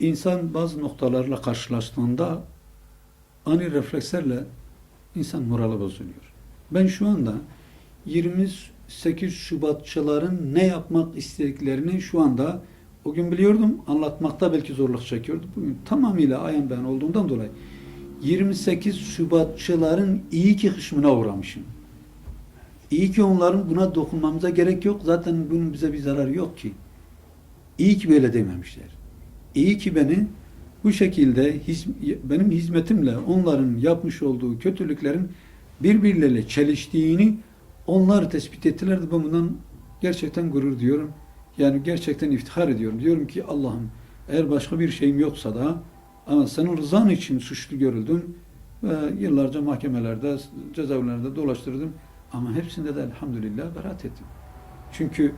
İnsan bazı noktalarla karşılaştığında ani reflekslerle insan morali bozuluyor. Ben şu anda 28 Şubatçıların ne yapmak istediklerini şu anda o gün biliyordum, anlatmakta belki zorluk çekiyordum. Bugün tamamıyla ayan ben olduğundan dolayı 28 Şubatçıların iyi ki hışmına uğramışım. İyi ki onların buna dokunmamıza gerek yok. Zaten bunun bize bir zararı yok ki. İyi ki böyle dememişler. İyi ki beni bu şekilde benim hizmetimle onların yapmış olduğu kötülüklerin birbirleriyle çeliştiğini onlar tespit ettiler de ben bundan gerçekten gurur diyorum. Yani gerçekten iftihar ediyorum. Diyorum ki Allah'ım eğer başka bir şeyim yoksa da ama senin rızan için suçlu görüldüm ve yıllarca mahkemelerde, cezaevlerinde dolaştırdım. Ama hepsinde de elhamdülillah beraat ettim. Çünkü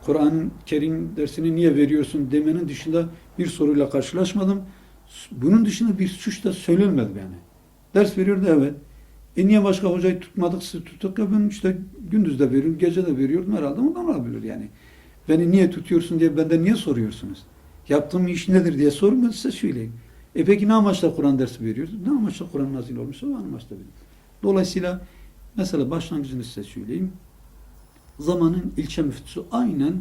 Kur'an-ı Kerim dersini niye veriyorsun demenin dışında bir soruyla karşılaşmadım. Bunun dışında bir suç da söylenmedi yani. Ders veriyordu evet. Niye başka hocayı tutmadık, sizi tuttuk ya ben işte gündüz de veriyorum, gece de veriyordum herhalde ondan olabilir yani. Beni niye tutuyorsun diye benden niye soruyorsunuz? Yaptığım iş nedir diye sorun ben size söyleyeyim. Peki ne amaçla Kur'an dersi veriyoruz? Ne amaçla Kur'an nazil olmuşsa o amaçla veriyoruz. Dolayısıyla mesela başlangıcını size söyleyeyim. Zamanın ilçe müftüsü aynen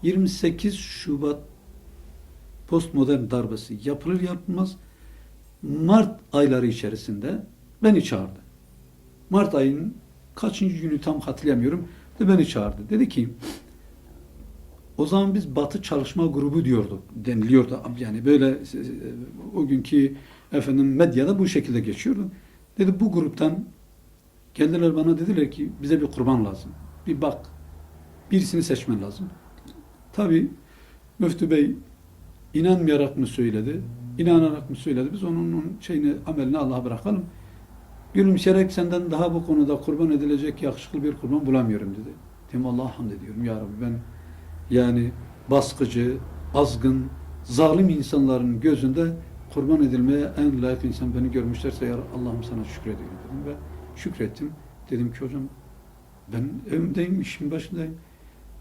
28 Şubat postmodern darbesi yapılır yapılmaz Mart ayları içerisinde beni çağırdı. Mart ayının kaçıncı günü tam hatırlayamıyorum de beni çağırdı. Dedi ki o zaman biz Batı Çalışma Grubu diyorduk, deniliyordu. Yani böyle o günkü medyada bu şekilde geçiyordu. Dedi bu gruptan geldiler bana dediler ki bize bir kurban lazım. Bir bak. Birisini seçmen lazım. Tabii Müftü Bey inanmayarak mı söyledi, inanarak mı söyledi? Biz onun şeyini, amelini Allah'a bırakalım. Gülümseyerek senden daha bu konuda kurban edilecek yakışıklı bir kurban bulamıyorum dedi. Dedim Allah'a hamd ediyorum ya Rabbi ben yani baskıcı, azgın, zalim insanların gözünde kurban edilmeye en layık insan beni görmüşlerse ya Allah'ım sana şükrediyorum dedim ve şükrettim. Dedim ki hocam ben evimdeyim, işimin başındayım.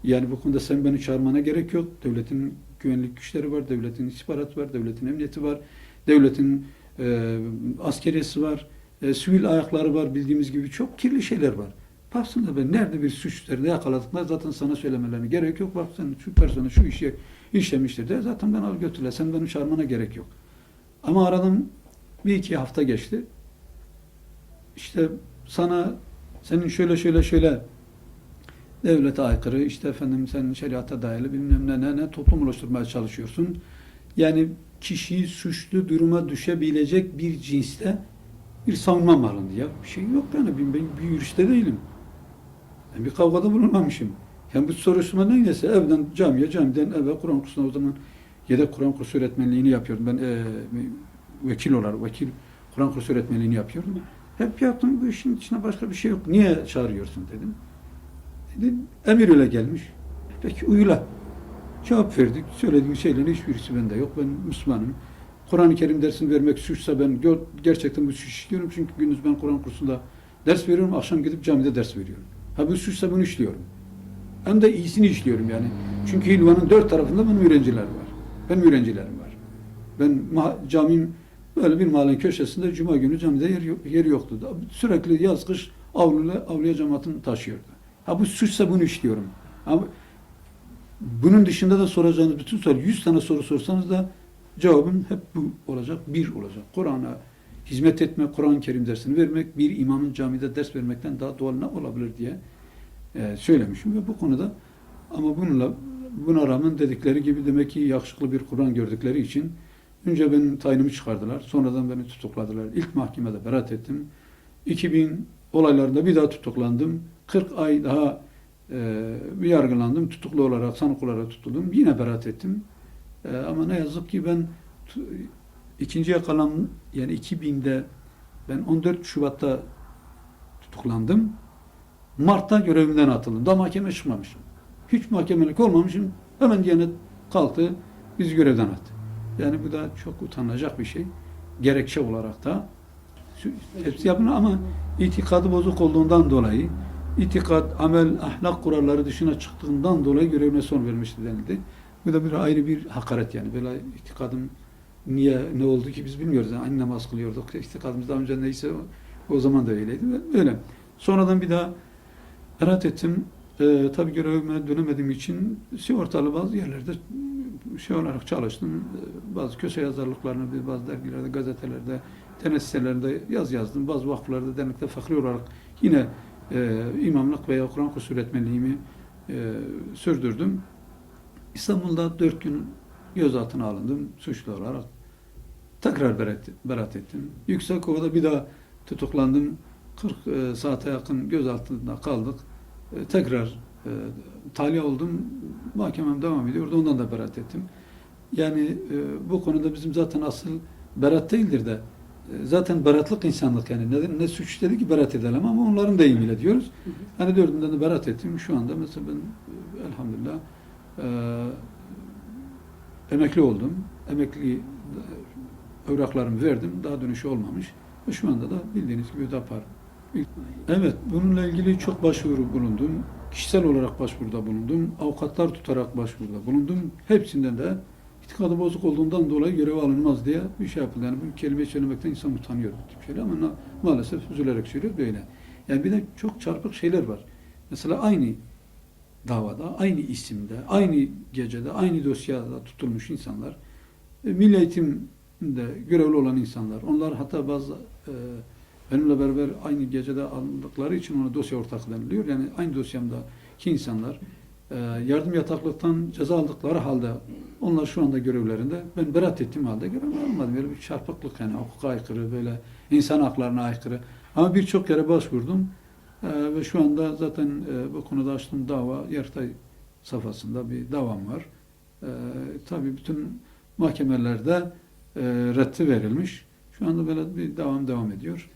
Yani bu konuda sen beni çağırmana gerek yok. Devletin güvenlik güçleri var, devletin istihbaratı var, devletin emniyeti var, devletin askeriyesi var, sivil ayakları var, bildiğimiz gibi çok kirli şeyler var. Baksana ben nerede bir suç üzerinde yakaladıklar zaten sana söylemelerine gerek yok. Bak sen şu persona şu işi işlemiştir de zaten ben al götürle. Sen beni çağırmana gerek yok. Ama aradan bir iki hafta geçti. İşte senin şöyle devlete aykırı, işte efendim sen şeriata dayalı bilmem ne toplum oluşturmaya çalışıyorsun. Yani kişiyi suçlu duruma düşebilecek bir cinste bir savunma mı alındı ya? Bir şey yok yani. Ben bir yürüyüşte değilim. Ben bir kavgada bulunmamışım. Yani bu soruşturma neyse evden camiye, camiden eve Kur'an kursuna o zaman yedek Kur'an kursu öğretmenliğini yapıyordum. Ben vekil Kur'an kursu öğretmenliğini yapıyordum. Hep yaptım bu işin içine başka bir şey yok. Niye çağırıyorsun dedim. Dedi, emir öyle gelmiş. Peki uyula. Cevap verdik. Söylediğim şeylerin hiçbirisi bende yok. Ben Müslümanım. Kur'an-ı Kerim dersini vermek suçsa ben gerçekten bu suç işliyorum. Çünkü gündüz ben Kur'an kursunda ders veriyorum. Akşam gidip camide ders veriyorum. Ha bu suçsa bunu işliyorum. Hem de iyisini işliyorum yani. Çünkü Hilvan'ın 4 tarafında benim öğrencilerim var. Benim öğrencilerim var. Ben camim böyle bir mahallenin köşesinde cuma günü camide yeri yoktu. Sürekli yaz kış avluya cemaatini taşıyordu. Ha bu suçsa bunu işliyorum. Ama bunun dışında da soracağınız bütün soru 100 tane soru sorsanız da cevabım hep bu olacak. Bir olacak. Kur'an'a hizmet etmek, Kur'an-ı Kerim dersini vermek, bir imamın camide ders vermekten daha doğal ne olabilir diye söylemişim ve bu konuda ama buna rağmen dedikleri gibi demek ki yakışıklı bir Kur'an gördükleri için önce benim tayinimi çıkardılar. Sonradan beni tutukladılar. İlk mahkemede beraat ettim. 2000 olaylarında bir daha tutuklandım. 40 ay daha yargılandım. Tutuklu olarak, sanık olarak tutuldum. Yine beraat ettim. Ama ne yazık ki ben ikinci yakalan yani 2000'de ben 14 Şubat'ta tutuklandım. Mart'ta görevimden atıldım. Daha mahkeme çıkmamışım. Hiç mahkemelik olmamışım. Hemen Diyanet kalktı. Bizi görevden attı. Yani bu da çok utanılacak bir şey. Gerekçe olarak da hepsi yapın ama itikadı bozuk olduğundan dolayı itikat, amel, ahlak kuralları dışına çıktığından dolayı görevine son vermişti denildi. Bu da bir ayrı bir hakaret yani. Böyle itikadım niye, ne oldu ki biz bilmiyoruz. Yani aynı namaz kılıyorduk. İstikadımız daha önce neyse o zaman da öyleydi. Öyle. Sonradan bir daha beraat ettim. Tabii görevime dönemediğim için sigortalı bazı yerlerde olarak çalıştım. Bazı köşe yazarlıklarını, bazı dergilerde, gazetelerde, internet sitelerinde yazdım. Bazı vakıflarda, dernekte fakir olarak yine imamlık veya Kur'an kursu öğretmenliğimi sürdürdüm. İstanbul'da 4 gün gözaltına alındım suçlu olarak. Tekrar beraat ettim. Yüksekova'da bir daha tutuklandım. 40 saate yakın gözaltında kaldık. Tekrar tahliye oldum. Mahkemem devam ediyordu. Ondan da beraat ettim. Yani bu konuda bizim zaten asıl beraat değildir de zaten beraatlık insanlık yani ne suç dedi ki beraat edelim ama onların deyimiyle diyoruz. Hani dördünden de beraat ettim. Şu anda mesela ben elhamdülillah emekli oldum. Emekli evraklarımı verdim. Daha dönüşü olmamış. Ve şu anda da bildiğiniz gibi DAPAR. Evet, bununla ilgili çok başvuru bulundum. Kişisel olarak başvuruda bulundum. Avukatlar tutarak başvuruda bulundum. Hepsinden de itikadı bozuk olduğundan dolayı görev alınmaz diye bir şey yapıldı. Yani bu kelimeyi söylemekten insan utanıyor bu tip şeyler ama maalesef üzülerek söylüyor böyle. Yani bir de çok çarpık şeyler var. Mesela aynı davada, aynı isimde, aynı gecede, aynı dosyada tutulmuş insanlar, milli eğitimde görevli olan insanlar, onlar hatta bazı benimle beraber aynı gecede alındıkları için ona dosya ortak deniliyor. Yani aynı dosyamdaki insanlar yardım yataklıktan ceza aldıkları halde onlar şu anda görevlerinde. Ben beraat ettiğim halde görev almadım. Böyle bir çarpıklık yani hukuka aykırı, böyle insan haklarına aykırı. Ama birçok yere başvurdum. Ve şu anda zaten bu konuda açtığım dava Yargıtay safhasında bir davam var. Tabii bütün mahkemelerde reddi verilmiş. Şu anda böyle bir devam ediyor.